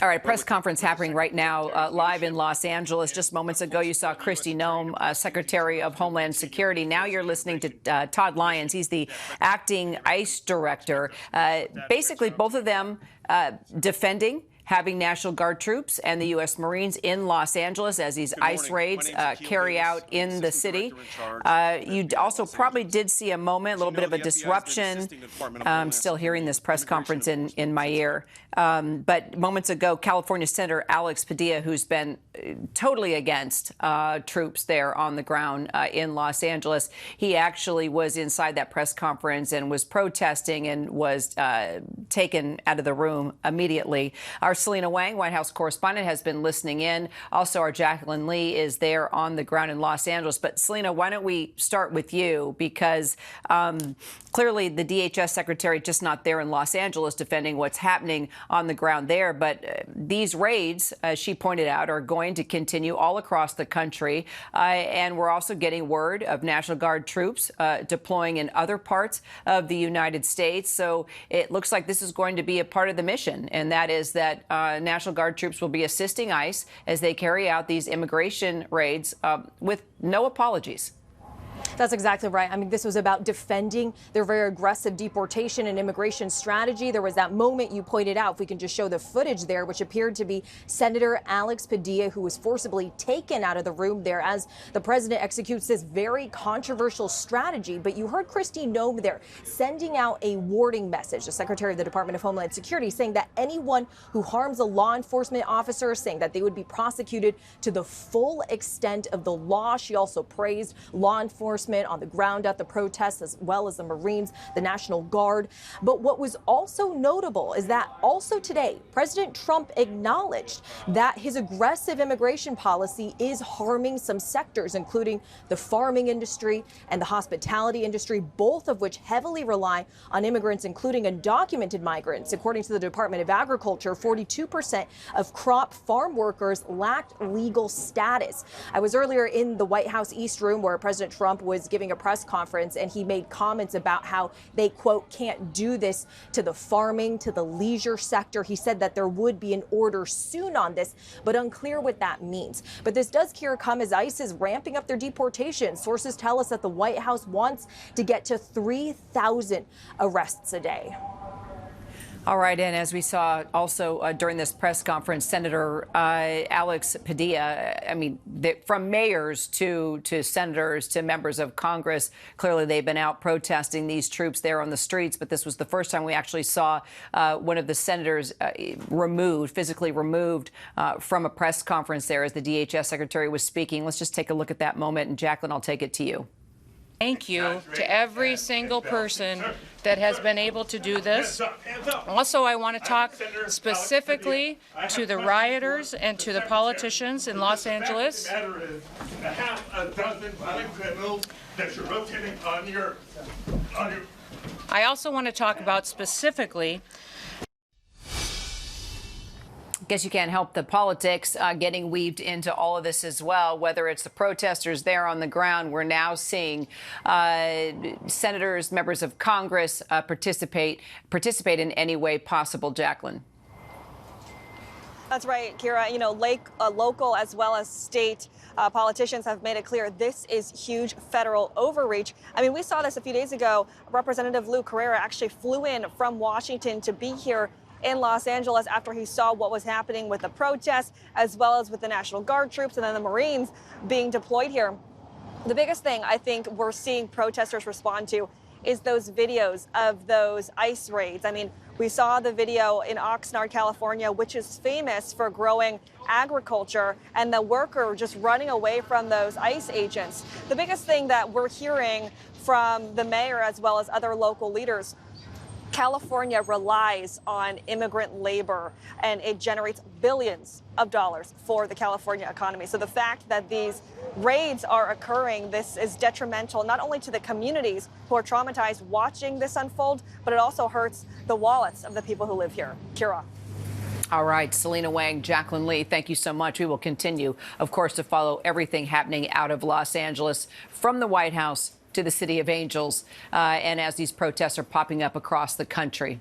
All right, press conference happening right now, live in Los Angeles. Just moments ago, you saw Kristi Noem, Secretary of Homeland Security. Now you're listening to Todd Lyons. He's the acting ICE director. Basically, both of them defending having National Guard troops and the U.S. Marines in Los Angeles as these ICE raids carry out in the city. You also probably did see a moment, a little bit of a disruption. I'm still hearing this press conference in my ear. But moments ago, California Senator Alex Padilla, who's been totally against troops there on the ground in Los Angeles, he actually was inside that press conference and was protesting and was taken out of the room immediately. Our Selena Wang, White House correspondent, has been listening in. Also, our Jacqueline Lee is there on the ground in Los Angeles. But Selena, why don't we start with you? Because clearly the DHS secretary just not there in Los Angeles defending what's happening on the ground there. But these raids, as she pointed out, are going to continue all across the country. And we're also getting word of National Guard troops deploying in other parts of the United States. So it looks like this is going to be a part of the mission, and that is that National Guard troops will be assisting ICE as they carry out these immigration raids with no apologies. That's exactly right. I mean, this was about defending their very aggressive deportation and immigration strategy. There was that moment you pointed out, if we can just show the footage there, which appeared to be Senator Alex Padilla, who was forcibly taken out of the room there as the president executes this very controversial strategy. But you heard Kristi Noem there sending out a warning message, the Secretary of the Department of Homeland Security, saying that anyone who harms a law enforcement officer, saying that they would be prosecuted to the full extent of the law. She also praised law enforcement on the ground at the protests, as well as the Marines, the National Guard. But what was also notable is that also today, President Trump acknowledged that his aggressive immigration policy is harming some sectors, including the farming industry and the hospitality industry, both of which heavily rely on immigrants, including undocumented migrants. According to the Department of Agriculture, 42% of crop farm workers lacked legal status. I was earlier in the White House East Room where President Trump was giving a press conference, and he made comments about how they, quote, can't do this to the farming, to the leisure sector. He said that there would be an order soon on this, but unclear what that means. But this does come as ICE is ramping up their deportation. Sources tell us that the White House wants to get to 3,000 arrests a day. All right, and as we saw also during this press conference, Senator Alex Padilla, I mean, from mayors to senators to members of Congress, clearly they've been out protesting these troops there on the streets. But this was the first time we actually saw one of the senators physically removed from a press conference there as the DHS secretary was speaking. Let's just take a look at that moment. And Jacqueline, I'll take it to you. Thank you to every single person that has been able to do this. Also, I want to talk specifically to the rioters and to the politicians in Los Angeles. I also want to talk about specifically. Guess you can't help the politics getting weaved into all of this as well, whether it's the protesters there on the ground. We're now seeing senators, members of Congress participate in any way possible. Jacqueline. That's right, Kira. You know, local as well as state politicians have made it clear this is huge federal overreach. I mean, we saw this a few days ago. Representative Lou Carrera actually flew in from Washington to be here in Los Angeles after he saw what was happening with the protests, as well as with the National Guard troops and then the Marines being deployed here. The biggest thing I think we're seeing protesters respond to is those videos of those ICE raids. I mean, we saw the video in Oxnard, California, which is famous for growing agriculture, and the worker just running away from those ICE agents. The biggest thing that we're hearing from the mayor as well as other local leaders, California relies on immigrant labor, and it generates billions of dollars for the California economy. So the fact that these raids are occurring, this is detrimental not only to the communities who are traumatized watching this unfold, but it also hurts the wallets of the people who live here. Kira. All right, Selena Wang, Jacqueline Lee, thank you so much. We will continue, of course, to follow everything happening out of Los Angeles from the White House to the City of Angels, and as these protests are popping up across the country.